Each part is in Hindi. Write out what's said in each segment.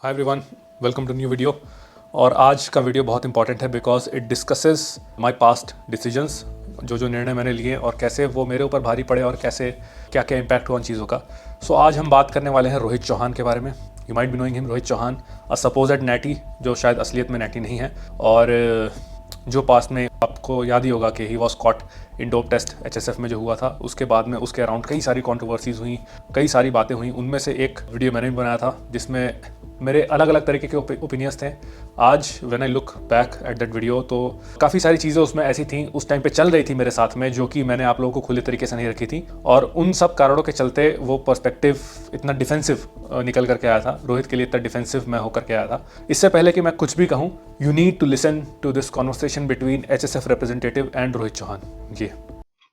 Hi everyone, welcome to new video. और आज का वीडियो बहुत इंपॉर्टेंट है because it discusses my past decisions, जो निर्णय मैंने लिए और कैसे वो मेरे ऊपर भारी पड़े और कैसे क्या क्या इम्पैक्ट हुआ उन चीज़ों का। सो आज हम बात करने वाले हैं रोहित चौहान के बारे में। You might be knowing him, Rohit Chauhan, a supposed natty, जो शायद असलियत में नैटी नहीं है, और जो पास्ट में आपको याद ही होगा कि he was caught in dope test HSF में जो हुआ था। उसके बाद में उसके अराउंड कई सारी कंट्रोवर्सीज हुई, कई सारी बातें हुई। उनमें से एक वीडियो मैंने भी बनाया था जिसमें मेरे अलग अलग तरीके के ओपिनियंस थे। आज when I look back at that video तो काफ़ी सारी चीज़ें उसमें ऐसी थी, उस टाइम पे चल रही थी मेरे साथ में, जो कि मैंने आप लोगों को खुले तरीके से नहीं रखी थी, और उन सब कारणों के चलते वो पर्सपेक्टिव इतना डिफेंसिव निकल करके आया था। रोहित के लिए इतना डिफेंसिव मैं होकर के आया था। इससे पहले कि मैं कुछ भी कहूँ, you need to listen to this conversation between HSF representative and Rohit Chauhan ji.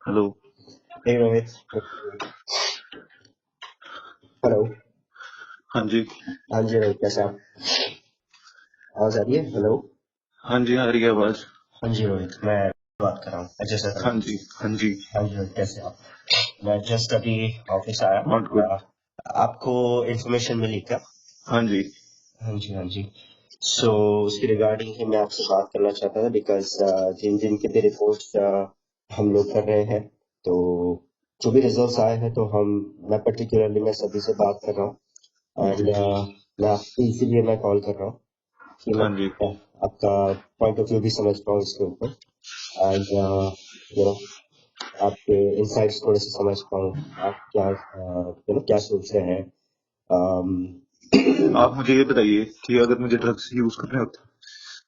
Hello. Hey Rohit. Hello. हाँ जी। हाँ जी रोहित, कैसे आप? आवाज आ रही है? हेलो। हाँ जी, आ रही है आवाज। हाँ जी रोहित, मैं बात कर रहा हूँ अच्छे से। हाँ जी। हाँ जी। हाँ जी रोहित, कैसे आप? मैं जस्ट अभी ऑफिस आया। Not good. आपको इन्फॉर्मेशन मिली क्या? हाँ जी। हाँ जी, हाँ जी। सो उसकी रिगार्डिंग ही मैं आपसे बात करना चाहता था, बिकॉज जिन जिन के भी रिपोर्ट्स हम लोग कर रहे हैं, तो जो भी रिजल्ट्स आए हैं, तो मैं पर्टिकुलरली मैं सभी से बात कर रहा हूँ। एंड मैं आपको इसीलिए मैं कॉल कर रहा हूँ कि मैं हाँ जी। आपका पॉइंट ऑफ व्यू भी समझ पाऊँ इसके ऊपर, एंड आपके इनसाइट्स थोड़े से समझ पाऊँ, आप क्या क्या सोच रहे हैं। आप मुझे ये बताइए कि अगर मुझे ड्रग्स यूज करने होते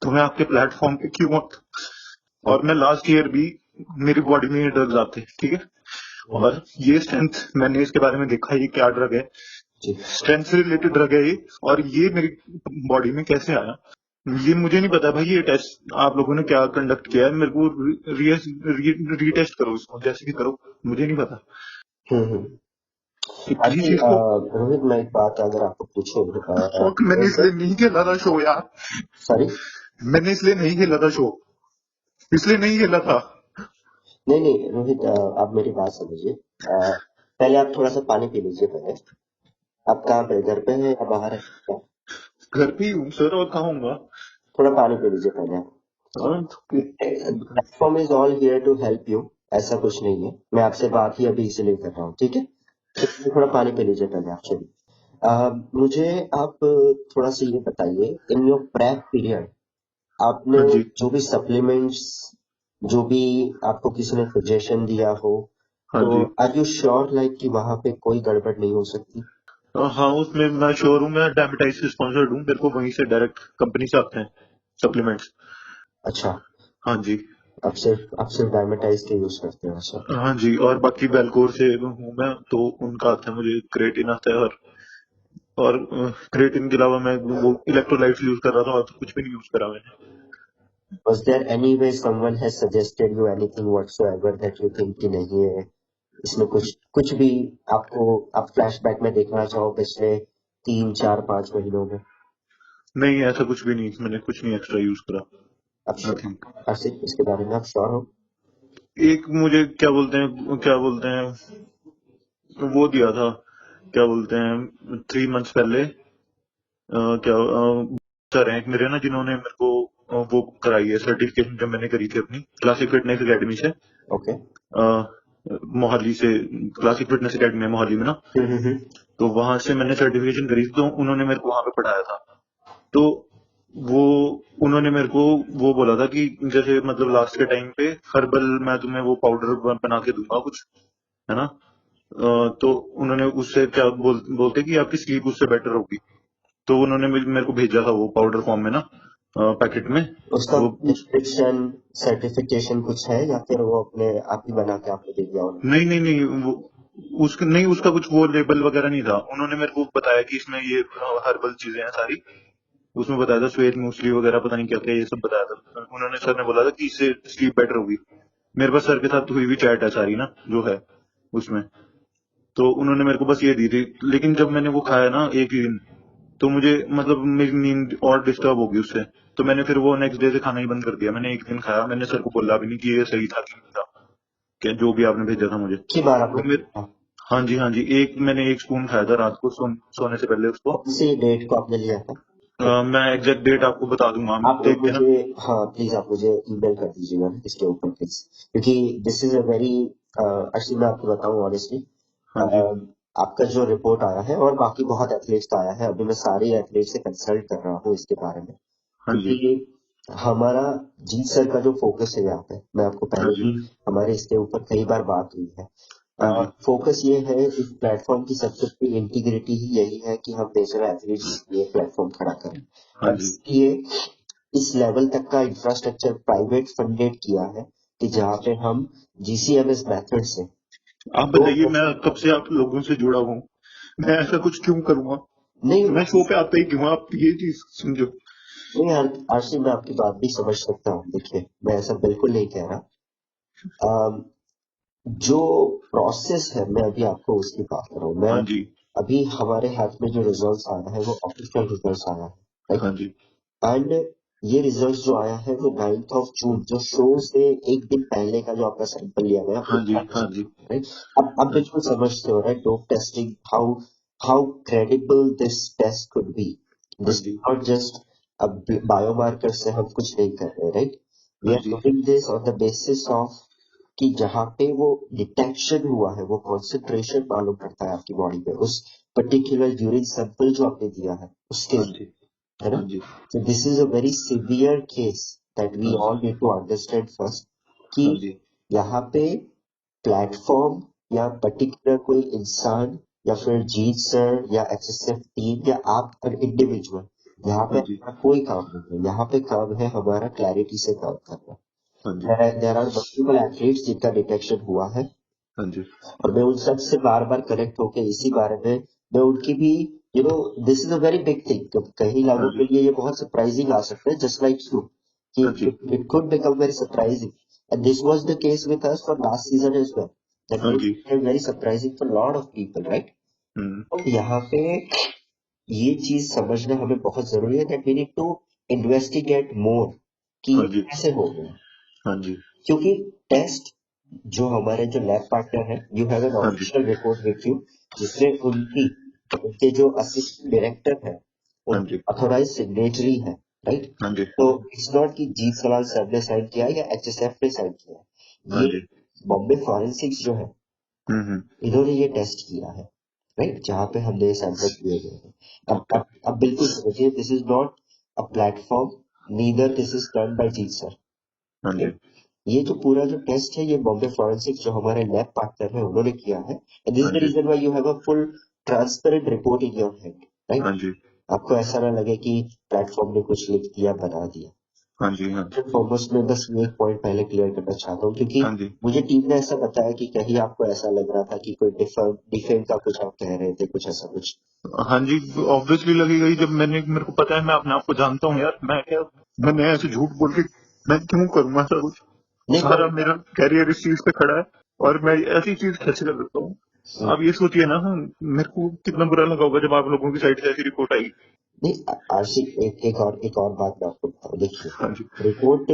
तो मैं आपके प्लेटफॉर्म पे क्यों होता? और मैं लास्ट ईयर भी मेरी बॉडी में ये ड्रग्स आते, ठीक है, और ये स्ट्रेंथ मैंने इसके बारे में देखा ये क्या ड्रग है, स्ट्रेंथ से रिलेटेड ड्रग है ये, और ये मेरी बॉडी में कैसे आया ये मुझे नहीं पता भाई। ये टेस्ट आप लोगों ने क्या कंडक्ट किया है, मेरे को रीटेस्ट करो इसको, जैसे भी करो, मुझे नहीं पता कि किसी अभी चीज को। रोहित, मैं एक बात अगर आपको पूछूं, फक, मैंने इसलिए नहीं खेला था शो यार। सॉरी, मैंने इसलिए नहीं खेला था शो, इसलिए नहीं खेला था। नहीं नहीं रोहित, आप मेरी बात समझिए। पहले आप थोड़ा सा पानी पी लीजिए पहले। आप कहाँ पे, घर पे है या बाहर है क्या? घर पे ही हूँ सर, और कहाँ हूँगा। थोड़ा पानी पी लीजिए पहले। Platform is all here to help you, ऐसा कुछ नहीं है। मैं आपसे बात ही अभी इसीलिए कर रहा हूँ, ठीक है? तो थोड़ा पानी पी लीजिए पहले आप सभी। मुझे आप थोड़ा सा ये बताइए, इन योर प्रेप पीरियड आपने हाँ जी। जो भी सप्लीमेंट्स, जो भी आपको किसी ने सजेशन दिया हो, हाँ तो जी। आर यू श्योर लाइक कि वहां पे कोई गड़बड़ नहीं हो सकती? हाँ, उसमें मैं श्योर हूँ, मैं डायबिटाइज से स्पॉन्सर्ड हूँ, मेरे को वहीं से डायरेक्ट कंपनी से आते हैं सप्लीमेंट्स। अच्छा, हाँ जी। आप सिर्फ डायमेटाइज के यूज करते हो? अच्छा। हाँ जी, और बाकी बेलकोर से हूँ मैं, तो उनका आता है, मुझे क्रेटिन आता है, और क्रेटिन के अलावा मैं वो इलेक्ट्रोलाइट्स यूज कर रहा था, और तो कुछ भी नहीं यूज करा मैंने। Was there any way someone has suggested you anything whatsoever that you think कि नहीं है इसमें कुछ कुछ भी आपको, आप फ्लैशबैक में देखना चाहो पिछले 3 4 5 महीनों में? नहीं, ऐसा कुछ भी नहीं, मैंने कुछ नहीं एक्स्ट्रा यूज करा। आप नथिंग। आसिफ, इसके बारे में आप श्योर हो? एक मुझे क्या बोलते हैं वो दिया था, क्या बोलते हैं 3 मंथ्स पहले, क्या सर हैं एक मेरे ना, जिन्होंने मेरे को वो कराई है सर्टिफिकेशन, जब मैंने करी थी अपनी क्लासिक फिटनेस एकेडमी से, ओके। मोहाली से। क्लासिक फिटनेस एकेडमी है मोहाली में ना, तो वहां से मैंने सर्टिफिकेशन करी थी, तो उन्होंने मेरे को वहां पे पढ़ाया था। तो वो उन्होंने मेरे को वो बोला था कि जैसे मतलब लास्ट के टाइम पे हर्बल मैं तुम्हें वो पाउडर बना के दूंगा कुछ, है ना। तो उन्होंने उससे क्या बोलते कि आपकी स्लीप उससे बेटर होगी, तो उन्होंने मेरे को भेजा था वो पाउडर फॉर्म में ना, पैकेट में। उसका वो प्रिस्क्रिप्शन सर्टिफिकेशन कुछ है, या फिर वो अपने आप ही बना के आपको दे दिया उन्होंने? नहीं नहीं नहीं, वो उसका कुछ वो लेबल वगैरह नहीं था। उन्होंने मेरे को बताया कि इसमें ये हर्बल चीजें हैं सारी, उसमें बताया था श्वेत मूसली वगैरह, पता नहीं क्या क्या ये सब बताया था उन्होंने। सर ने बोला था कि इससे स्लीप बेटर होगी। मेरे पास सर के साथ हुई हुई चैट है सारी ना, जो है उसमें। तो उन्होंने मेरे को बस ये दी थी, लेकिन जब मैंने वो खाया ना एक ही दिन, तो मुझे मतलब मेरी नींद और डिस्टर्ब होगी उससे, तो मैंने फिर वो नेक्स्ट डे से खाना ही बंद कर दिया। मैंने एक दिन खाया, मैंने सर को बोला भी नहीं कि ये सही था कि नहीं था, कि जो भी आपने भेजा था मुझे। की बार तो आपने मेरे हाँ जी, मैंने एक स्पून खाया था रात को सोने से पहले उसको। कौन सी डेट को आपने लिया था? मैं एग्जैक्ट डेट आपको बता दूंगा, आप देख के ना। मुझे, हाँ प्लीज आप मुझे ईमेल कर दीजिएगा इसके ऊपर प्लीज, क्योंकि this is a very, actually मैं आपको बताऊं ऑनेस्टली, हाँ जी, आपका जो रिपोर्ट आया है और बाकी बहुत एथलीट्स का आया है, अभी मैं सारे एथलीट से कंसल्ट कर रहा हूँ इसके बारे में, हाँ जी, क्योंकि हमारा जीत सर का जो फोकस है यहाँ पे, मैं आपको हाँ पहले जी, भी हमारे इसके ऊपर कई बार बात हुई है, हाँ जी, फोकस ये है इस प्लेटफॉर्म की सबसे बड़ी इंटीग्रिटी ही यही है कि हम नेशनल एथलीट्स के लिए प्लेटफॉर्म खड़ा करें, हाँ और जी, इसलिए इस लेवल तक का इंफ्रास्ट्रक्चर प्राइवेट फंडेड किया है कि जहाँ पे हम जीसीएमएस मेथड से आप तो बताइए, मैं कब से आप लोगों से जुड़ा हूँ, मैं ऐसा कुछ क्यों करूंगा? नहीं मैं शो पे आता ही क्यों? आप ये चीज समझो। नहीं यार आरसी, मैं आपकी बात भी समझ सकता हूँ, देखिए मैं ऐसा बिल्कुल नहीं कह रहा, जो प्रोसेस है मैं अभी आपको उसकी बात कर रहा हूँ, मैं हाँ जी, अभी हमारे हाथ में जो रिजल्ट्स आया है वो ऑफिशियल रिजल्ट्स आया है, राइट, हाँ जी, एंड ये रिजल्ट जो आया है वो 9 जून, जो शो से एक दिन पहले का जो आपका सैंपल लिया गया, हाँ जी, हाँ जी, राइट। अब बिल्कुल समझते हो, right, dope testing, how how credible this test could be, हाँ दिस जी, नॉट जस्ट अब बायोमार्कर से हम कुछ नहीं कर रहे, राइट, वी हाँ आर जी, doing this on the basis of कि जहाँ पे वो डिटेक्शन हुआ है वो कॉन्सेंट्रेशन मालूम करता है आपकी बॉडी पे, उस पर्टिकुलर यूरिन सैंपल जो आपने दिया है उसके, हाँ जी, है ना। हाँ जी, So this is a very severe case that we हाँ जी, all need to understand first कि हाँ जी, यहाँ पे प्लेटफॉर्म या पर्टिकुलर कोई इंसान या फिर जीत सर या एचएसएफ टीम या आप इंडिविजुअल, यहाँ पे हाँ जी, हमारा कोई काम नहीं है, यहाँ पे काम है हमारा क्लैरिटी से काम करना। हाँ जी, देयर आर मल्टीपल एथलीट्स जिनका डिटेक्शन हुआ है, हाँ जी, और मैं उन सब से बार बार कनेक्ट होके इसी बारे में मैं उनकी भी, you know, this is a very big thing, कई हाँ लोगों जी, के लिए ये बहुत सरप्राइजिंग आ सकता है, जस्ट लाइक यू, कि हाँ जी, it could become very surprising, and this was the case with us for last season as well, that हाँ कुड जी, be very surprising for lot of people, right. Hmm, तो यहाँ पे ये चीज समझना हमें बहुत जरूरी है that we need to investigate more कि हाँ ये जी, कैसे हो गया, हाँ जी, क्योंकि टेस्ट जो हमारे जो लैब पार्टनर है, यू हैव एन हाँ जी, ऑफिशियल रिपोर्ट विथ यू, जिसमें उनके जो असिस्टेंट डायरेक्टर है हाँ उनकी जी, ऑथोराइज सिग्नेचरी है, राइट। हाँ जी, तो इट्स नॉट कि जीत सलाल सर ने साइन किया है या एचएसएफ ने साइन किया है, हाँ ये जी, बॉम्बे फॉरेंसिक्स जो है हम्म, इन्होंने ये टेस्ट किया है, राइट, जहाँ पे हमने सैंपल किए गए हैं। ओके, अब बिल्कुल समझिए, this is not a platform, neither this is done by Jeet sir, हाँ जी, ये जो पूरा जो टेस्ट है ये बॉम्बे फॉरेंसिक्स जो हमारे लैब पार्टनर है उन्होंने किया है, एंड दिस इज हाँ द जी, reason why you have a full transparent report in your hand, right. हाँ जी, आपको ऐसा ना लगे कि प्लेटफॉर्म ने कुछ लिख दिया बना दिया। हाँ जी, हाँ जी, फॉरमोस्ट में बस ये एक पॉइंट पहले क्लियर करना चाहता हूँ, क्योंकि हाँ जी, मुझे टीम ने ऐसा बताया कि कहीं आपको ऐसा लग रहा था कि कोई डिफेम का कुछ आप कह रहे थे, कुछ ऐसा कुछ। हाँ जी, ऑब्वियसली लगेगा ही, जब मेरे को पता है, मैं अपने आप को जानता हूँ यार, मैं क्या, मैंने ऐसे झूठ बोल के मैं क्यों करूंगा ऐसा कुछ? नहीं सारा पर मेरा कैरियर इस चीज पे खड़ा है, और मैं ऐसी चीज कैसे कर सकता हूँ? आप ये सोचिए ना, मेरे को कितना बुरा लगा होगा जब आप लोगों की साइड से ऐसी रिपोर्ट आई। नहीं आरसी, एक और बात मैं आपको बताऊं, देखिए हाँ जी, रिपोर्ट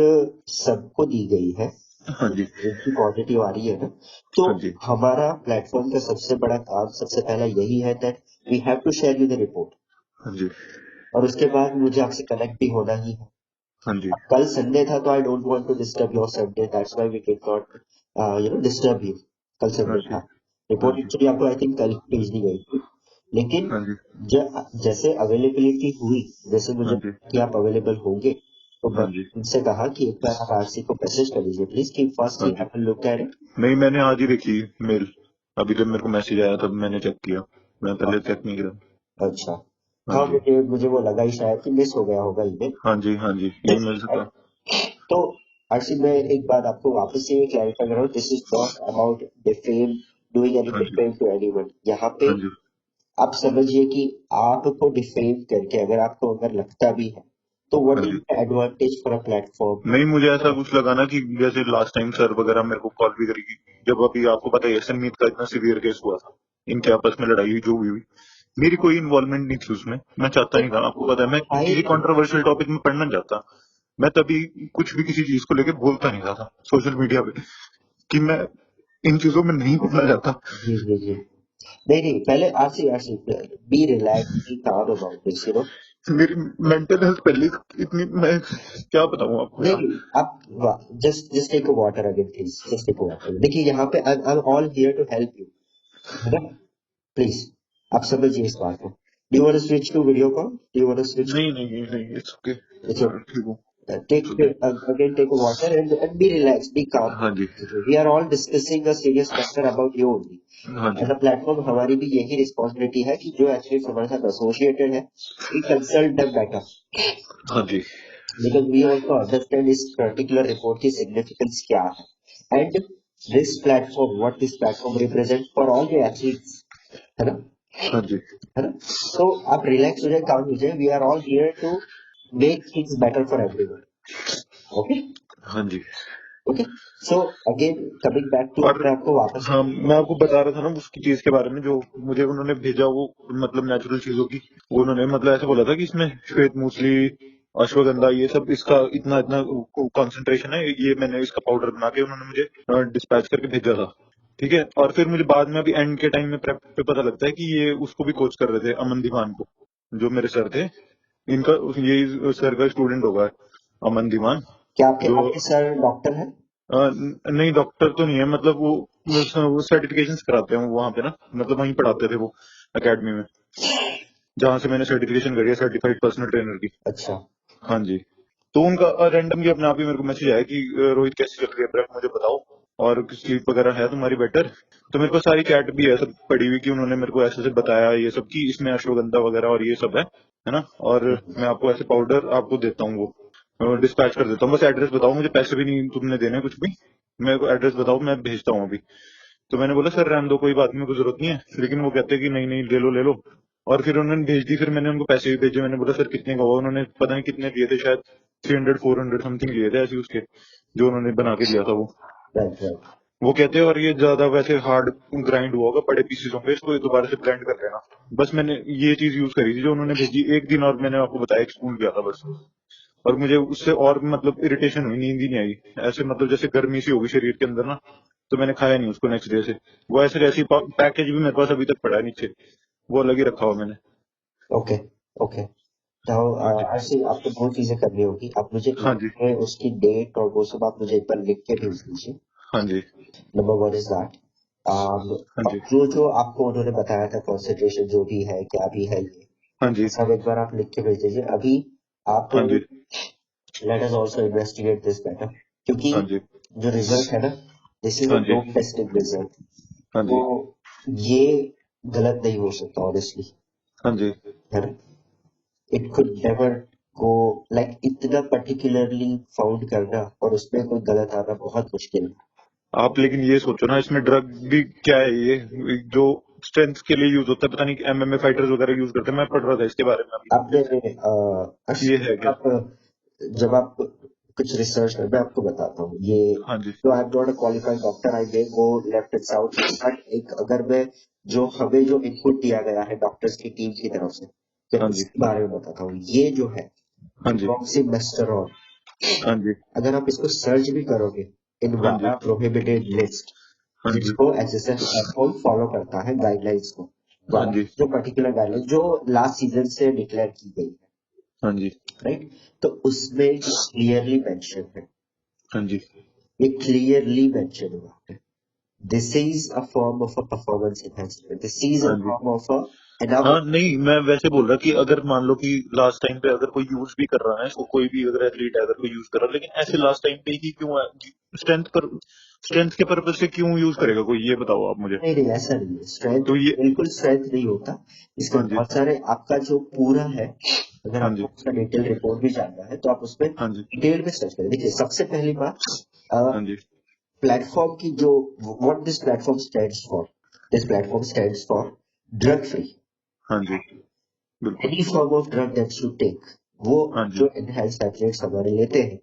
सबको दी गई है, हाँ जी, जिनकी पॉजिटिव आ रही है ना, तो हाँ जी, हमारा प्लेटफॉर्म का सबसे बड़ा काम सबसे पहला यही है that we have to share you the report, हाँ जी, और उसके बाद मुझे आपसे कनेक्ट भी होना ही है। हाँ जी, अब कल संडे था तो I don't want to disturb your Sunday, that's why we did not disturb you, कल हाँ संडे जी, था। हाँ रिपोर्ट जी, एक्चुअली आपको आई थिंक कल भेज दी गई थी, लेकिन हाँ जी, जैसे अवेलेबिलिटी हुई, जैसे हाँ मुझे जी, कि आप अवेलेबल होंगे, तो हाँ मैंने जी, उनसे कहा कि एक बार आप आरसी को मैसेज कर दीजिए प्लीज कि फर्स्ट हाँ ही जी। हैव अ लुक एट नहीं, मैंने आज ही देखी मेल, अभी जब मेरे को मैसेज आया तब मैंने चेक किया, मैं पहले चेक नहीं किया। इट। अच्छा, हाँ हाँ जी, मुझे मुझे वो लगा ही शायद कि मिस हो गया होगा ईमेल। हाँ जी, हाँ जी, ईमेल से था। तो आरसी मैं एक बात आपको वापस से क्लैरिफाई कर रहा हूँ, this is not about defame, doing any हाँ जी, डिफेम टू एनीवन। यहाँ पे हाँ जी, आप समझिए कि आपको डिफेम करके अगर आपको अगर लगता भी है तो व्हाट हाँ इज जी। The advantage for a platform. नहीं, मुझे ऐसा कुछ लगा ना कि जैसे लास्ट टाइम सर वगैरह मेरे को कॉल भी करेगी, जब अभी आपको पता है एसएन मीत का इतना सीवियर केस हुआ था, इनके आपस में लड़ाई हुई जो भी हुई, मेरी कोई इन्वॉल्वमेंट नहीं थी उसमें, मैं चाहता नहीं था, आपको पता है मैं किसी कंट्रोवर्शियल टॉपिक में पढ़ना चाहता, मैं तभी कुछ भी किसी चीज को लेकर बोलता नहीं था सोशल मीडिया पे, कि मैं इन चीजों में नहीं बोलना चाहता। जी जी जी, नहीं नहीं, पहले आरसी आरसी be relax, be calm about this, मेरी मेंटल हेल्थ पहले इतनी, मैं क्या बताऊं आपको यार। नहीं, आप just take a water again please, just take a water. देखिए यहाँ पे I am all here to help you, है ना? प्लीज आप समझिए इस बात को। Do you want to switch to video call? Do you want to switch? नहीं नहीं नहीं, इट्स ओके, इट्स ठीक हूँ, take it's okay. again take a water and be relaxed, be calm. हाँ जी, We are all discussing a serious matter about you only. हाँ जी, As a platform हमारी भी यही रिस्पॉन्सिबिलिटी है कि जो एक्चुअली हमारे साथ एसोसिएटेड है, we consult them better हाँ जी, because we also understand इस particular report की significance क्या है and this platform, what this platform represents for all the athletes, है ना? हाँ जी, है ना? तो आप रिलैक्स हो जाए, काम हो जाए। We are all here to make things better for everyone. Okay? हाँ जी। Okay, so again coming back to, और मैं आपको वापस हाँ, मैं आपको बता रहा था ना उसकी चीज के बारे में जो मुझे उन्होंने भेजा, वो मतलब नेचुरल चीजों की, वो उन्होंने मतलब ऐसे बोला था कि इसमें श्वेत मूसली, अश्वगंधा, ये सब इसका इतना इतना कंसंट्रेशन है, ये मैंने इसका पाउडर बना के उन्होंने मुझे डिस्पैच करके भेजा था। ठीक है, और फिर मुझे बाद में अभी एंड के टाइम में प्रेप पे पता लगता है कि ये उसको भी कोच कर रहे थे, अमन दीवान को, जो मेरे सर थे, इनका ये सर का स्टूडेंट होगा अमन दीवान। क्या आपके जो आपके सर डॉक्टर है? नहीं, डॉक्टर तो नहीं है, मतलब वो सर्टिफिकेशन कराते हैं वो वहां पे ना, मतलब वहीं पढ़ाते थे वो एकेडमी में, जहां से मैंने सर्टिफिकेशन करी है, सर्टिफाइड पर्सनल ट्रेनर की। अच्छा, हाँ जी। तो उनका रैंडमली अपने आप ही मेरे को मैसेज आया कि रोहित कैसी चल रही है प्रेप, मुझे बताओ, और स्लीप वगैरह है तुम्हारी बेटर? तो मेरे को सारी चैट भी है सब पड़ी हुई कि उन्होंने मेरे को ऐसे से बताया ये सब कि इसमें अश्वगंधा वगैरह और ये सब है ना, और मैं आपको ऐसे पाउडर आपको देता हूँ, वो डिस्पैच कर देता हूँ, बस एड्रेस बताओ, मुझे पैसे भी नहीं तुमने देने कुछ भी, मेरे को एड्रेस बताओ, मैं भेजता हूँ अभी। तो मैंने बोला सर रहने दो, कोई बात नहीं, मेरे को जरूरत नहीं है, लेकिन वो कहते हैं कि नहीं नहीं, ले लो ले लो। और फिर उन्होंने भेज दी, फिर मैंने उनको पैसे भी भेजे, मैंने बोला सर कितने का हुआ, उन्होंने पता नहीं कितने दिए थे, शायद 300 400 समथिंग लिए थे ऐसे उसके, जो उन्होंने बना के दिया था वो। Right right. वो कहते हैं और ये ज्यादा वैसे हार्ड ग्राइंड हुआ होगा, बड़े पीसेस होंगे, इसको ये दोबारा से ब्लेंड कर लेना। बस मैंने ये चीज यूज करी थी जो उन्होंने भेजी एक दिन, और मैंने आपको बताया एक स्पून किया था बस, और मुझे उससे और मतलब इरिटेशन हुई, नींद ही नहीं आई, ऐसे मतलब जैसे गर्मी सी होगी शरीर के अंदर ना, तो मैंने खाया नहीं उसको नेक्स्ट डे से। वो ऐसे जैसी पैकेज भी मेरे पास अभी तक पड़ा है नीचे, वो अलग ही रखा हुआ मैंने। ओके ओके, तो हाँ जी, ऐसे आपको दो चीजें करनी होगी। आप मुझे हाँ जी, उसकी डेट और वो सब आप मुझे एक बार लिख के भेज दीजिए। हाँ जी, नंबर वन इज दैट। हाँ अब जी, जो जो आपको उन्होंने बताया था कॉन्सेंट्रेशन जो भी है, क्या भी है, हाँ जी, ये सब एक बार आप लिख के भेज दीजिए। अभी आप हाँ जी, let us also investigate this better, क्योंकि हाँ जी, जो रिजल्ट है ना, दिस इज अ हाँ जी, डोप टेस्टिंग रिजल्ट। हाँ तो जी, ये गलत नहीं हो सकता ऑनेस्टली, हाँ जी। है ना? It could never go like इतना पर्टिकुलरली फाउंड करना और उसमें कोई गलत आना बहुत मुश्किल है। आप लेकिन ये सोचो ना, इसमें ड्रग भी क्या है, ये जो स्ट्रेंथ के लिए यूज होता है, पता नहीं एमएमए फाइटर्स वगैरह यूज करते हैं, मैं पढ़ रहा था इसके बारे में अभी। आपने ये है क्या? आप जब आप कुछ रिसर्च कर, मैं आपको बताता हूँ ये। हाँ जी, तो I am not a qualified doctor, I may go left and south, but एक अगर मैं जो हमें जो इनपुट दिया गया है डॉक्टर्स की टीम की तरफ से, मैं हाँ जी, उसके बारे में बताता हूँ। ये जो है हाँ जी, डिमॉक्सीमेस्टेरॉन, हाँ जी, अगर आप इसको सर्च भी करोगे इन हाँ जी, वाडा प्रोहिबिटेड लिस्ट, हाँ जी, जिसको एसएसएफ फॉलो करता है गाइडलाइंस को, हाँ वाडा जी, जो पर्टिकुलर गाइडलाइंस जो लास्ट सीजन से डिक्लेयर की गई है, हाँ जी, राइट? तो उसमें क्लियरली मेंशन है, हाँ जी, ये क्लियरली मेंशन हुआ है, this is a form of a performance enhancement, this is a हाँ जी। फॉर्म ऑफ अ, एंड आप हाँ नहीं, मैं वैसे बोल रहा कि अगर मान लो कि लास्ट टाइम पे अगर कोई यूज भी कर रहा है इसको, कोई भी अगर एथलीट है अगर कोई यूज कर रहा है, लेकिन ऐसे लास्ट टाइम पे ही क्यों, स्ट्रेंथ के पर्पज से क्यों यूज करेगा कोई, ये बताओ आप मुझे। नहीं नहीं, ऐसा नहीं है, स्ट्रेंथ तो ये, बिल्कुल स्ट्रेंथ नहीं होता। इसमें हाँ जी, बहुत सारे, आपका जो पूरा है, अगर हाँ जी, आपको उसका डिटेल रिपोर्ट भी जानना है तो आप उसमें हाँ जी, डिटेल में सर्च करें। देखिए सबसे पहली बात, हाँ जी, प्लेटफॉर्म की जो, what this platform stands for, this platform stands for drug free, हाँ जी, बिल्कुल, any form of drug that you take, वो हाँ जी, जो एनहांस्ड एथलीट्स हमारे लेते हैं,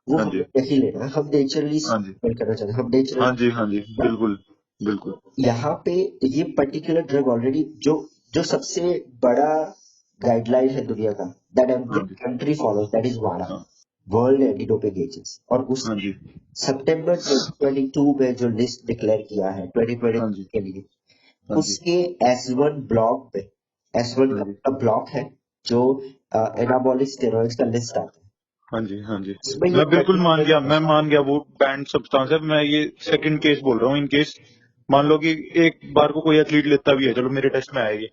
वो हाँ जी, हमें नहीं लेना है। हम नेचुरली हाँ जी, करना चाहते हैं, हम हाँ नेचुरली जी, हाँ जी, ना। बिल्कुल, बिल्कुल, यहाँ पे ये पर्टिकुलर ड्रग ऑलरेडी जो जो सबसे बड़ा गाइडलाइन है दुनिया का, दैट एवरी हाँ जी, कंट्री फॉलोज, दैट इज वाडा, हाँ, वर्ल्ड एंटी डोपिंग एजेंसी। और उस हाँ जी, सितंबर 2022 में जो लिस्ट डिक्लेयर किया है 2020 हाँ जी, के लिए, हाँ जी, उसके S1 ब्लॉक पे, S1 हाँ जी, का ब्लॉक है जो एनाबॉलिक स्टेरॉइड्स का लिस्ट आता है, हाँ जी, हाँ जी। उसमें ये मैं बिल्कुल मान गया, recommended मैं मान गया वो बैंड सब्सटेंस है। मैं ये सेकंड केस बोल रहा हूँ। इन केस मान लो कि एक बार को कोई एथलीट लेता भी है, चलो मेरे टेस्ट में आएगी,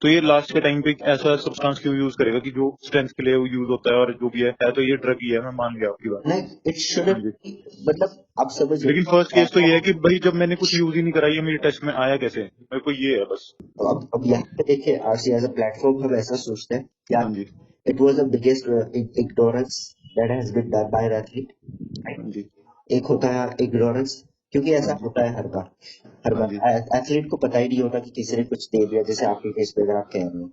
तो ये लास्ट के टाइम पे ऐसा सब्सटेंस क्यों यूज करेगा कि जो स्ट्रेंथ के लिए यूज होता है, और जो भी है तो ये ड्रग ही है। मैं मान गया आपकी बात। नहीं, इट हाँ शुडंट, जी। मतलब आप समझिए। लेकिन फर्स्ट केस तो ये है कि भाई जब मैंने कुछ यूज ही नहीं करा, ये मेरे टेस्ट में आया कैसे? मेरे को ये है बस। अब यहाँ पे देखिए, आरसी एज अ प्लेटफॉर्म हम ऐसा सोचते हैं हाँ कि जी, it was the biggest ignorance that has been done by an athlete, right? हाँ जी, एक होता है इग्नोरेंस, क्योंकि हाँ ऐसा जी, होता है हर बार। हर हाँ जी, बार एथलीट को पता ही नहीं होता कि किसी ने कुछ दे दिया, जैसे आपके केस में अगर आप कह रहे हो,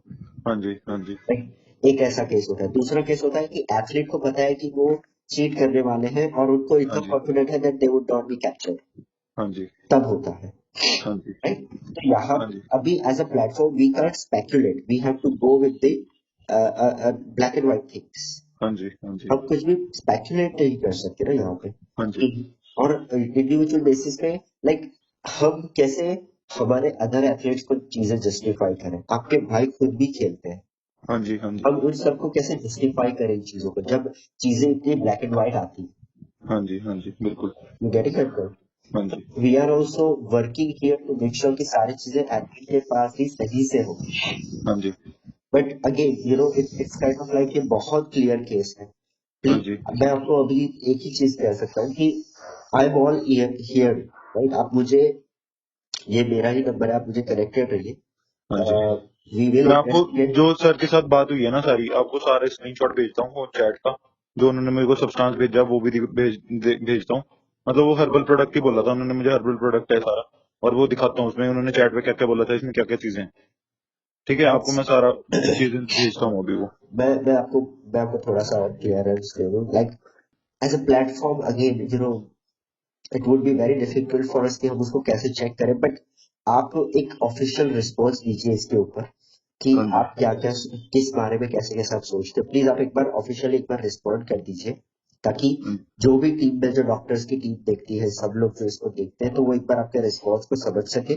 हाँ जी, हाँ जी, right? एक ऐसा केस होता है। दूसरा केस होता है कि एथलीट को पता है कि वो चीट करने वाले हैं और उनको हाँ इतना जी, कॉन्फिडेंट है that they would not be captured, हाँ जी, तब होता है, हाँ जी, राइट? तो यहाँ हाँ जी, अभी as a platform we can speculate, we have to go with the black and white things. हाँ जी, हाँ जी, हम कुछ भी स्पेकुलेट नहीं कर सकते ना यहाँ पे हाँ जी, और इंडिविजुअल बेसिस पे, लाइक हम कैसे हमारे अदर एथलीट्स को चीजें जस्टिफाई करें। आपके भाई खुद भी खेलते हैं, हाँ जी, हाँ जी, हम उन सबको कैसे जस्टिफाई करें इन चीजों को जब चीजें इतनी ब्लैक एंड व्हाइट आती है। हाँ जी, हाँ जी, बिल्कुल। You getting it? हाँ जी, we are also working here to make sure कि सारी चीजें एथलीट के पास ही सही से हो। हाँ जी, but again it's kind of like ये बहुत क्लियर केस है। हाँ जी, मैं आपको अभी एक ही चीज कह सकता हूँ कि आई एम ऑल हियर, राइट? आप मुझे, ये मेरा ही नंबर है, आप मुझे कनेक्टेड रहिए। हाँ जी। वी विल मैं आपको इन्वेस्टिगेट। जो सर के साथ बात हुई है ना सारी, आपको सारे स्क्रीनशॉट भेजता हूँ चैट का, जो उन्होंने मेरे को सब्सटेंस भेजा वो भी भेजता हूँ। मतलब वो हर्बल प्रोडक्ट ही बोला था उन्होंने मुझे, हर्बल प्रोडक्ट है सारा, और वो दिखाता हूँ उसमें उन्होंने चैट पे क्या क्या बोला था, इसमें क्या क्या चीजें हैं। ठीक है, आपको मैं सारा चीजें भेजता हूँ अभी वो। मैं आपको थोड़ा सा और क्लियरेंस दे दूं, like as a platform again it would be very difficult for us कि हम उसको कैसे चेक करें, बट आप एक ऑफिशियल रिस्पॉन्स दीजिए इसके ऊपर कि हाँ जी, आप क्या क्या, किस बारे में कैसे कैसे आप सोचते हो। प्लीज आप एक बार ऑफिशियली एक बार रिस्पॉन्ड कर दीजिए, ताकि हाँ जो भी टीम में, जो डॉक्टर्स की टीम देखती है, सब लोग जो इसको देखते हैं, तो वो एक बार आपके रिस्पॉन्स को समझ सके।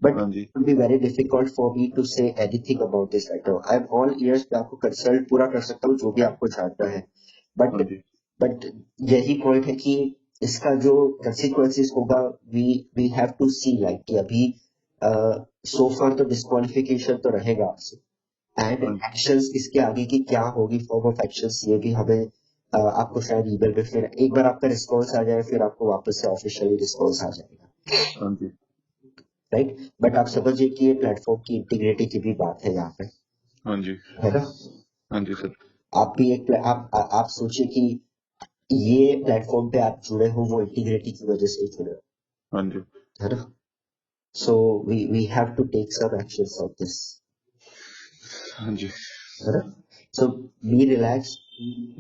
बट हाँ इट जी, will be very difficult for me to say anything about this right now. I am all ears, मैं आपको कंसल्ट पूरा कर सकता हूँ जो भी आपको जानना है, हाँ बट जी, बट यही पॉइंट है कि इसका जो कंसिक्वेंसेस होगा, we we have to see, like कि अभी सो फार तो डिस्क्वालिफिकेशन तो रहेगा आपसे, एंड हाँ जी, एक्शंस इसके आगे की क्या होगी, फॉर्म ऑफ एक्शंस, ये भी हमें आपको शायद ईमेल में, फिर एक बार आपका रिस्पॉन्स आ जाए, फिर आपको वापस से ऑफिशियली रिस्पॉन्स आ जाएगा, हाँ जी, राइट? बट आप समझिए कि ये प्लेटफॉर्म की इंटीग्रिटी की भी बात है यहाँ पे, हाँ जी, है ना? हाँ जी सर। आप भी एक आप सोचिए कि ये प्लेटफॉर्म पे आप जुड़े हो वो इंटीग्रिटी की वजह से ही जुड़े हो, हाँ जी, है ना? So we have to take some actions on this, हाँ जी, है ना? So be relaxed,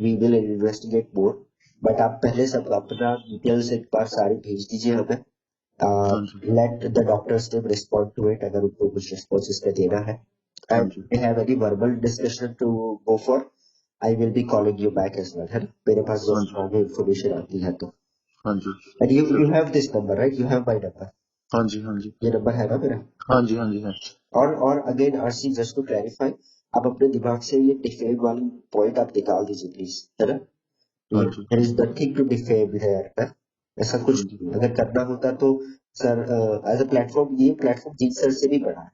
we will investigate more, but आप पहले सब अपना डिटेल्स एक बार सारी भेज दीजिए हमें। हाँ जी, Let the doctors team respond to it अगर उनको कुछ response इसका देना है, हाँ and ji, they have any verbal discussion to go for, I will be calling you back as well, है ना? मेरे पास हाँ जब जी, आगे information आती है तो, हाँ जी and you sir. you have this number, right? You have my number, हाँ जी, हाँ जी, ये नंबर है ना मेरा? हाँ जी, हाँ जी, हाँ और again RC, just to clarify, आप अपने दिमाग से ये डिफेम वाली पॉइंट आप निकाल दीजिए प्लीज, है ना? हाँ जी, there is nothing to defame here, ऐसा कुछ हाँ जी, नहीं। अगर करना होता तो सर, एज अ प्लेटफॉर्म, ये प्लेटफॉर्म जीत सर से भी बड़ा है।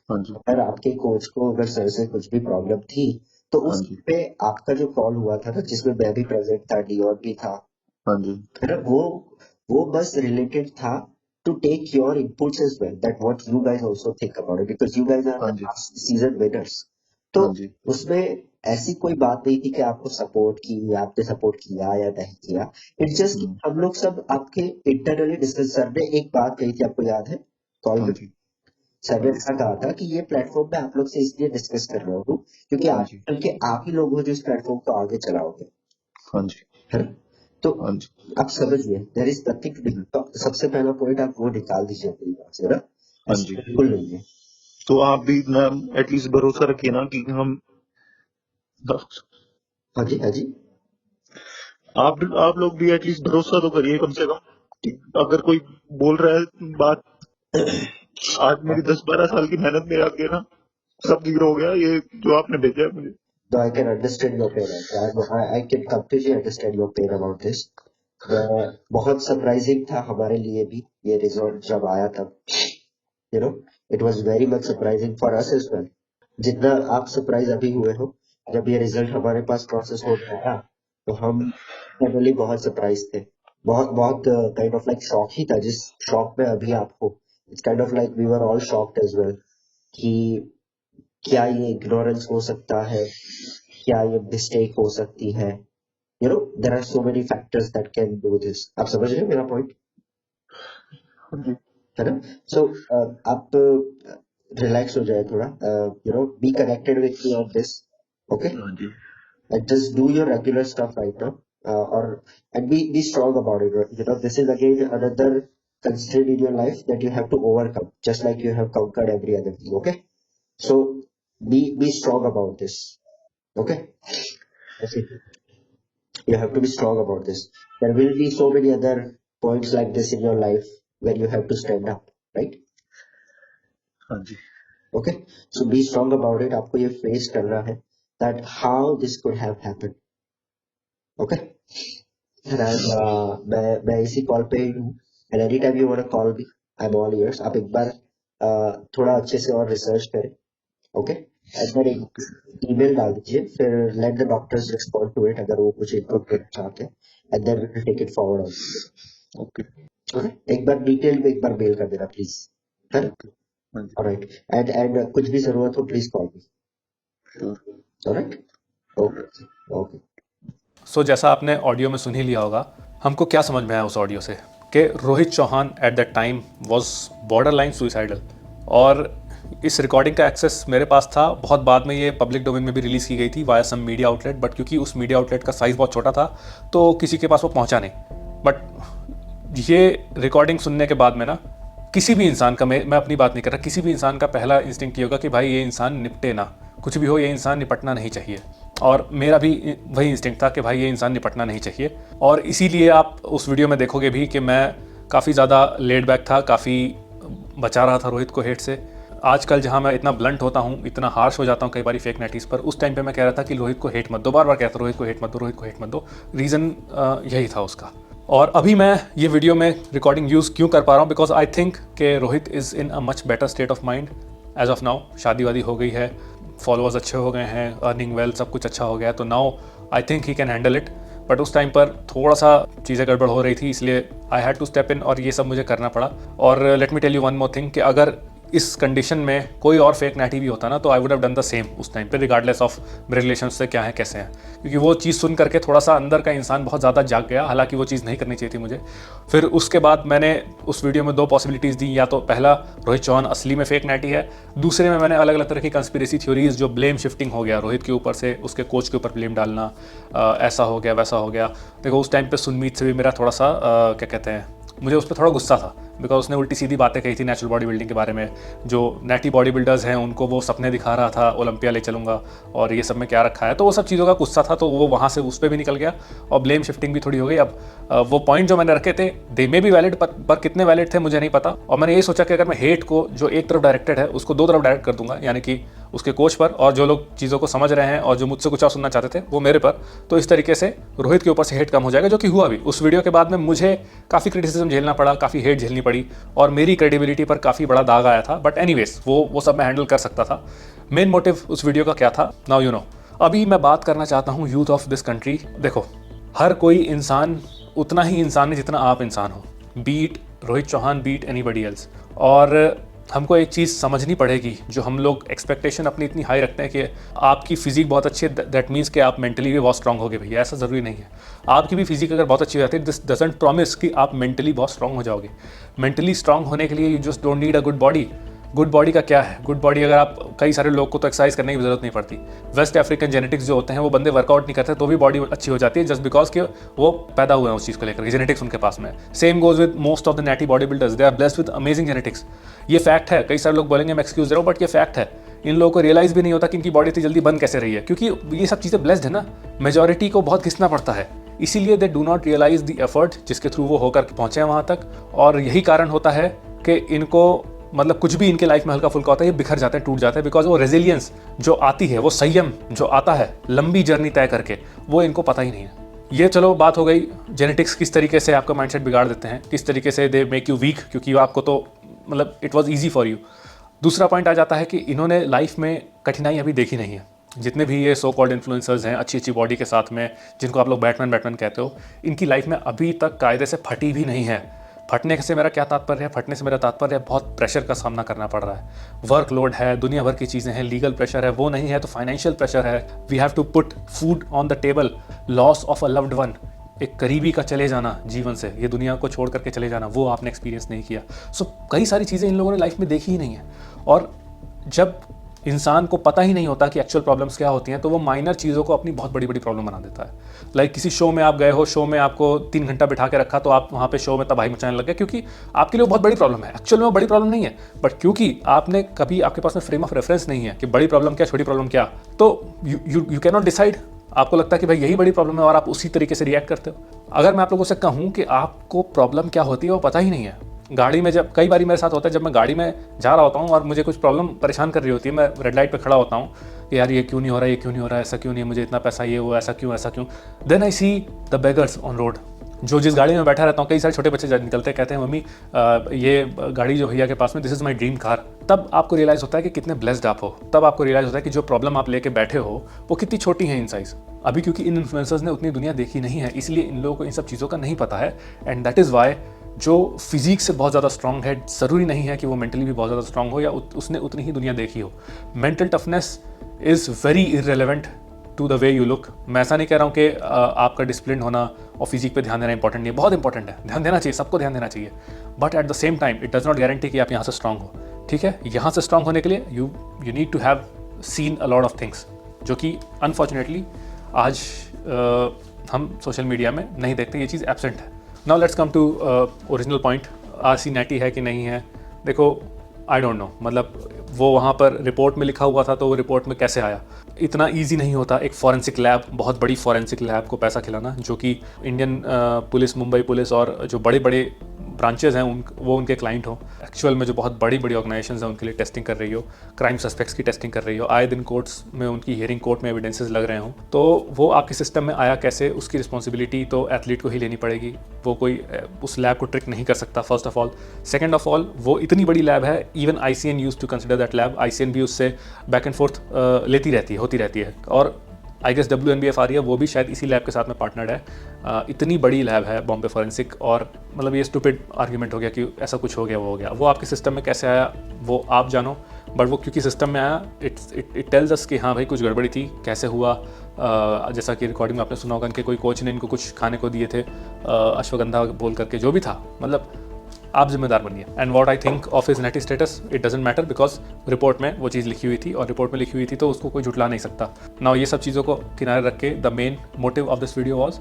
हाँ जी, अगर आपके कोच को अगर सर से कुछ भी प्रॉब्लम थी, तो हाँ उस जी, पे आपका जो कॉल हुआ था ना, जिसमें मैं भी प्रेजेंट था, डियोर भी था, हाँ जी, है ना? वो बस रिलेटेड था to take your inputs as well, that what you guys also think about it, because you guys are हाँ the ji, last season winners. तो हाँ जी, उसमें ऐसी कोई बात नहीं थी कि आपको सपोर्ट की, या आपने सपोर्ट किया या नहीं किया। इट्स जस्ट कि हम लोग सब आपके इंटरनली डिस्कस, सर ने एक बात कही थी, आपको याद है कॉल हाँ में? जी, सर हाँ ने जी, ऐसा कहा था कि ये प्लेटफॉर्म पे आप लोग से इसलिए डिस्कस कर रहा हूँ क्योंकि हाँ जी, आजकल के आप ही लोग हो जो इस प्लेटफॉर्म को आगे चलाओगे, हाँ जी, है ना? तो हाँ जी, आप समझिए, देयर इज नथिंग टू, सबसे पहला पॉइंट आप वो निकाल दीजिए अपनी बात से ना, हाँ ऐसा जी। बिल्कुल नहीं है। तो आप भी ना एटलीस्ट भरोसा रखिए ना कि हम, हाँ जी, हाँ जी। आप लोग भी एटलीस्ट भरोसा तो करिए कम से कम, कि अगर कोई बोल रहा है बात, आज मेरी 10-12 साल की मेहनत मेरे आगे ना सब जीरो हो गया, ये जो आपने भेजा है मुझे। though I can understand your pain. I can completely understand your pain about this. बहुत सरप्राइजिंग था हमारे लिए भी ये रिजल्ट जब आया तब, you know, it was very much surprising for us as well. जितना आप सरप्राइज अभी हुए हो जब ये रिजल्ट हमारे पास प्रोसेस हो गया था, तो हम जनरली बहुत सरप्राइज थे, बहुत काइंड ऑफ लाइक शॉक ही था, जिस शॉक में अभी आपको, it's kind of like we were all shocked as well कि क्या ये इग्नोरेंस हो सकता है, क्या ये मिस्टेक हो सकती है, you know, there are so many factors that can do this. आप समझ रहे हो मेरा पॉइंट, है ना? सो आप रिलैक्स हो जाए थोड़ा, you know, be connected with me on this, okay, and just do your regular stuff right now, or and be strong about it. You know, this is again another constraint in your life that you have to overcome, just like you have conquered every other thing. Okay, so be strong about this. Okay, that's it. You have to be strong about this. There will be so many other points like this in your life where you have to stand up, right? Okay, so be strong about it. आपको ये face करना है that how this could have happened. Okay, and मैं इसी कॉल पे ही हूँ, and anytime you want to call me, I'm all ears. आप एक बार थोड़ा अच्छे से और रिसर्च करें, okay, and then एक ईमेल डाल दीजिए, फिर let the doctors respond to it अगर वो कुछ इनपुट देना चाहते हैं, and then we will take it forward also. Okay, एक बार डिटेल में एक बार मेल कर देना प्लीज, है ना? Alright, and कुछ भी जरूरत हो please call me. Alright, okay. सो जैसा आपने ऑडियो में सुन ही लिया होगा, हमको क्या समझ में आया उस ऑडियो से कि Rohit Chauhan at that time was borderline suicidal. और इस रिकॉर्डिंग का एक्सेस मेरे पास था, बहुत बाद में ये पब्लिक डोमेन में भी रिलीज़ की गई थी via some media outlet, but क्योंकि उस मीडिया आउटलेट का साइज़ बहुत छोटा था तो किसी के पास वो पहुंचा नहीं. बट ये रिकॉर्डिंग सुनने के बाद में ना, किसी भी इंसान का, मैं अपनी बात नहीं कर रहा, किसी भी इंसान का पहला इंस्टिंक्ट ये होगा कि भाई ये इंसान निपटे ना, कुछ भी हो ये इंसान निपटना नहीं चाहिए. और मेरा भी वही इंस्टिंक्ट था कि भाई ये इंसान निपटना नहीं चाहिए. और इसीलिए आप उस वीडियो में देखोगे भी कि मैं काफ़ी ज़्यादा लेड बैक था, काफ़ी बचा रहा था रोहित को हेट से. आजकल जहाँ मैं इतना ब्लंट होता हूँ, इतना हार्श हो जाता हूँ कई बार फेक नेटीज़ पर, उस टाइम पे मैं कह रहा था कि रोहित को हेट मत दो, बार बार कहता रोहित को हेट मत दो, रोहित को हेट मत दो. रीज़न यही था उसका. और अभी मैं ये वीडियो में रिकॉर्डिंग यूज़ क्यों कर पा रहा हूँ, बिकॉज आई थिंक कि Rohit is in a much better state of mind as of now. शादी वादी हो गई है, फॉलोअर्स अच्छे हो गए हैं, अर्निंग वेल, सब कुछ अच्छा हो गया है, तो now I think he can handle it. But उस टाइम पर थोड़ा सा चीज़ें गड़बड़ हो रही थी, इसलिए I had to step in और ये सब मुझे करना पड़ा. और let me tell you one more thing कि अगर इस कंडीशन में कोई और फेक नैटी भी होता ना, तो I would have done the same उस टाइम पे, रिगार्डलेस ऑफ मेरे रिलेशन से क्या है कैसे हैं. क्योंकि वो चीज़ सुन करके थोड़ा सा अंदर का इंसान बहुत ज़्यादा जाग गया, हालांकि वो चीज़ नहीं करनी चाहिए थी मुझे. फिर उसके बाद मैंने उस वीडियो में दो पॉसिबिलिटीज़ दी, या तो पहला रोहित चौहान असली में फेक नैटी है, दूसरे में मैंने अलग अलग तरह की कंस्पिरेसी थ्योरीज, जो ब्लेम शिफ्टिंग हो गया रोहित के ऊपर से उसके कोच के ऊपर ब्लेम डालना, ऐसा हो गया वैसा हो गया. देखो उस टाइम पर सुनमीत से भी मेरा थोड़ा सा क्या कहते हैं, मुझे उस पर थोड़ा गुस्सा था, बिकॉज उसने उल्टी सीधी बातें कही थी नेचुरल बॉडी बिल्डिंग के बारे में. जो नेटी बॉडी बिल्डर्स हैं उनको वो सपने दिखा रहा था, ओलंपिया ले चलूँगा और ये सब में क्या रखा है, तो वो सब चीज़ों का गुस्सा था, तो वो वहाँ से उस पर भी निकल गया और ब्लेम शिफ्टिंग भी थोड़ी हो गई. अब वो पॉइंट जो मैंने रखे थे दे में भी वैलिड, पर कितने वैलिड थे मुझे नहीं पता. और मैंने ये सोचा कि अगर मैं हेट को जो एक तरफ डायरेक्टेड है उसको दो तरफ डायरेक्ट कर दूंगा, यानी कि उसके कोच पर, और जो लोग चीज़ों को समझ रहे हैं और जो मुझसे कुछ और सुनना चाहते थे वो मेरे पर, तो इस तरीके से रोहित के ऊपर से हेट कम हो जाएगा, जो कि हुआ भी. उस वीडियो के बाद में मुझे काफ़ी क्रिटिसिज्म झेलना पड़ा, काफ़ी हेट झेलनी पड़ी और मेरी क्रेडिबिलिटी पर काफ़ी बड़ा दाग आया था. बट एनीवेज वो सब मैं हैंडल कर सकता था. मेन मोटिव उस वीडियो का क्या था, नाउ यू नो. अभी मैं बात करना चाहता हूँ यूथ ऑफ दिस कंट्री. देखो, हर कोई इंसान उतना ही इंसान है जितना आप इंसान हो, be it Rohit Chauhan, be it anybody else. और हमको एक चीज़ समझनी पड़ेगी, जो हम लोग एक्सपेक्टेशन अपनी इतनी हाई रखते हैं कि आपकी फिजिक बहुत अच्छी है, दैट मीन्स कि आप मेंटली भी बहुत स्ट्रांग होगे. भैया ऐसा ज़रूरी नहीं है. आपकी भी फिजिक अगर बहुत अच्छी हो जाती है, दिस डजंट प्रॉमिस कि आप मेंटली बहुत स्ट्रांग हो जाओगे. मेंटली स्ट्रांग होने के लिए you just don't need a good body. Good body का क्या है, गुड बॉडी अगर आप, कई सारे लोग को तो एक्सरसाइज करने की ज़रूरत नहीं पड़ती. वेस्ट अफ्रीकन जेनेटिक्स जो होते हैं वो बंदे वर्कआउट नहीं करते तो भी बॉडी अच्छी हो जाती है, जस्ट बिकॉज कि वो पैदा हुए हैं उस चीज़ को लेकर, जेनेटिक्स उनके पास में. Same goes with most of the natty bodybuilders, they are blessed with amazing genetics. ये फैक्ट है. कई सारे लोग बोलेंगे मैं एक्सक्यूज दे रहा हूँ, बट ये फैक्ट है. इन लोगों को रियलाइज़ भी नहीं होता कि इनकी बॉडी इतनी जल्दी बन कैसे रही है, क्योंकि ये सब चीज़ें ब्लेस्ड है ना. मेजॉरिटी को बहुत घिसना पड़ता है, इसीलिए they do not realise the effort जिसके थ्रू वो होकर पहुँचे हैं वहाँ तक. और यही कारण होता है कि इनको मतलब कुछ भी इनके लाइफ में हल्का फुल्का होता है ये बिखर जाता है, टूट जाता है, बिकॉज वो रेजिलियंस जो आती है, वो संयम जो आता है लंबी जर्नी तय करके, वो इनको पता ही नहीं है। ये चलो बात हो गई जेनेटिक्स किस तरीके से आपका माइंडसेट बिगाड़ देते हैं, किस तरीके से दे मेक यू वीक, क्योंकि आपको तो मतलब it was easy for you. दूसरा पॉइंट आ जाता है कि इन्होंने लाइफ में कठिनाई अभी देखी नहीं है। जितने भी ये सो कॉल्ड इन्फ्लुएंसर्स हैं अच्छी अच्छी बॉडी के साथ में, जिनको आप लोग बैटमैन कहते हो, इनकी लाइफ में अभी तक कायदे से फटी भी नहीं है। फटने से मेरा क्या तात्पर्य है? फटने से मेरा तात्पर्य है बहुत प्रेशर का सामना करना पड़ रहा है, वर्कलोड है, दुनिया भर की चीज़ें हैं, लीगल प्रेशर है, वो नहीं है तो फाइनेंशियल प्रेशर है, we have to put food on the table, loss of a loved one, एक करीबी का चले जाना जीवन से, ये दुनिया को छोड़ करके चले जाना, वो आपने एक्सपीरियंस नहीं किया। सो कई सारी चीज़ें इन लोगों ने लाइफ में देखी ही नहीं है। और जब इंसान को पता ही नहीं होता कि एक्चुअल प्रॉब्लम्स क्या होती हैं, तो वो माइनर चीज़ों को अपनी बहुत बड़ी बड़ी प्रॉब्लम बना देता है। लाइक किसी शो में आप गए हो, शो में आपको 3 घंटा बिठा के रखा, तो आप वहाँ पे शो में तबाही मचाने लग गए, क्योंकि आपके लिए वो बहुत बड़ी प्रॉब्लम है। एक्चुअल में वो बड़ी प्रॉब्लम नहीं है, बट क्योंकि आपने कभी, आपके पास में फ्रेम ऑफ रेफरेंस नहीं है कि बड़ी प्रॉब्लम क्या, छोटी प्रॉब्लम क्या, तो यू कैन नॉट डिसाइड। आपको लगता है कि भाई यही बड़ी प्रॉब्लम है और आप उसी तरीके से रिएक्ट करते हो। अगर मैं आप लोगों से कहूँ कि आपको प्रॉब्लम क्या होती है वो पता ही नहीं है, गाड़ी में जब, कई बार मेरे साथ होता है, जब मैं गाड़ी में जा रहा होता हूँ और मुझे कुछ प्रॉब्लम परेशान कर रही होती है, मैं रेड लाइट पे खड़ा होता हूँ कि यार ये क्यों नहीं हो रहा है, ये क्यों नहीं हो रहा है, ऐसा क्यों नहीं है, मुझे इतना पैसा, ये वो, ऐसा क्यों। Then I see the beggars on road. जो जिस गाड़ी में बैठा रहता हूँ, कई सारे छोटे बच्चे निकलते हैं, कहते हैं मम्मी ये गाड़ी जो भैया के पास में, this is my dream car. तब आपको रियलाइज़ होता है कि कितने ब्लेस्ड आप हो। तब आपको रियलाइज़ होता है कि जो प्रॉब्लम आप लेके बैठे हो वो कितनी छोटी है इन साइज़। अभी क्योंकि इन इन्फ्लुएंसर्स ने उतनी दुनिया देखी नहीं है, इसलिए इन लोगों को इन सब चीज़ों का नहीं पता है। एंड दैट इज़ वाई जो फिजिक से बहुत ज़्यादा स्ट्रांग है, ज़रूरी नहीं है कि वो मेंटली भी बहुत ज़्यादा स्ट्रांग हो या उसने उतनी ही दुनिया देखी हो। Mental toughness is very irrelevant to the way you look. मैं ऐसा नहीं कह रहा हूँ कि आपका डिसिप्लिन होना और फिजिक पे ध्यान देना इंपॉर्टेंट नहीं है, बहुत इंपॉर्टेंट है, ध्यान देना चाहिए, सबको ध्यान देना चाहिए, but at the same time it does not guarantee कि आप यहाँ से स्ट्रांग हो। ठीक है, यहाँ से स्ट्रांग होने के लिए you need to have seen a lot of things, जो कि अनफॉर्चुनेटली आज हम सोशल मीडिया में नहीं देखते, ये चीज़ एब्सेंट है। Now let's come to original point, आरसी नेटी है कि नहीं है। देखो आई डोंट नो, मतलब वो वहाँ पर रिपोर्ट में लिखा हुआ था, तो वो रिपोर्ट में कैसे आया? इतना इजी नहीं होता एक फॉरेंसिक लैब, बहुत बड़ी फॉरेंसिक लैब को पैसा खिलाना, जो कि इंडियन पुलिस, मुंबई पुलिस और जो बड़े बड़े ब्रांचेज हैं वो उनके क्लाइंट हो। एक्चुअल में जो बहुत बड़ी बड़ी ऑर्गेनाइजेशंस हैं उनके लिए टेस्टिंग कर रही हो, क्राइम सस्पेक्ट्स की टेस्टिंग कर रही हो, आए दिन कोर्ट्स में उनकी हियरिंग, कोर्ट में एविडेंसेस लग रहे हों, तो वो आपके सिस्टम में आया कैसे, उसकी रिस्पॉन्सिबिलिटी तो एथलीट को ही लेनी पड़ेगी। वो कोई उस लैब को ट्रिक नहीं कर सकता, first of all. Second of all, वो इतनी बड़ी लैब है, even ICN use to consider that lab. ICN भी उससे बैक एंड फोर्थ लेती रहती है, होती रहती है। और आई गेस WNBF आ रही है, वो भी शायद इसी लैब के साथ में पार्टनर्ड है। इतनी बड़ी लैब है बॉम्बे फॉरेंसिक, और मतलब ये स्टूपिड आर्ग्यूमेंट हो गया कि ऐसा कुछ हो गया, वो हो गया। वो आपके सिस्टम में कैसे आया वो आप जानो, बट वो क्योंकि सिस्टम में आया, इट टेल्स अस कि हाँ भाई कुछ गड़बड़ी थी, कैसे हुआ। जैसा कि रिकॉर्डिंग में आपने सुना होगा कि कोई कोच ने इनको कुछ खाने को दिए थे, अश्वगंधा बोल करके, जो भी था, मतलब आप जिम्मेदार बनिए। And what I think of his natty status, it doesn't matter, because report में वो चीज़ लिखी हुई थी, और रिपोर्ट में लिखी हुई थी तो उसको कोई झुटला नहीं सकता। नाउ ये सब चीज़ों को किनारे रख के, the main motive of this video was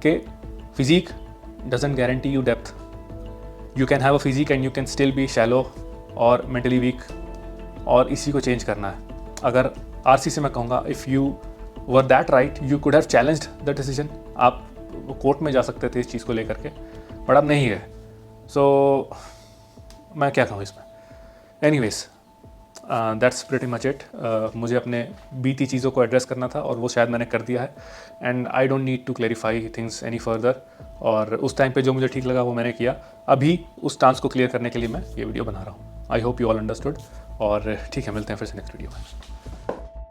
कि physique doesn't guarantee you depth. You can have a physique and you can still be shallow और मेंटली वीक, और इसी को चेंज करना है। अगर RC से मैं कहूँगा, if you were that right, you could have challenged the decision. आप कोर्ट में जा सकते थे इस चीज़ को लेकर के, बट आप नहीं गए। सो मैं क्या कहूँ इसमें? Anyways, that's pretty much it. मुझे अपने बीती चीज़ों को एड्रेस करना था, और वो शायद मैंने कर दिया है। And I don't need to clarify things any further. और उस टाइम पे जो मुझे ठीक लगा वो मैंने किया। अभी उस स्टांस को क्लियर करने के लिए मैं ये वीडियो बना रहा हूँ। I hope you all understood. और ठीक है, मिलते हैं फिर से नेक्स्ट वीडियो में।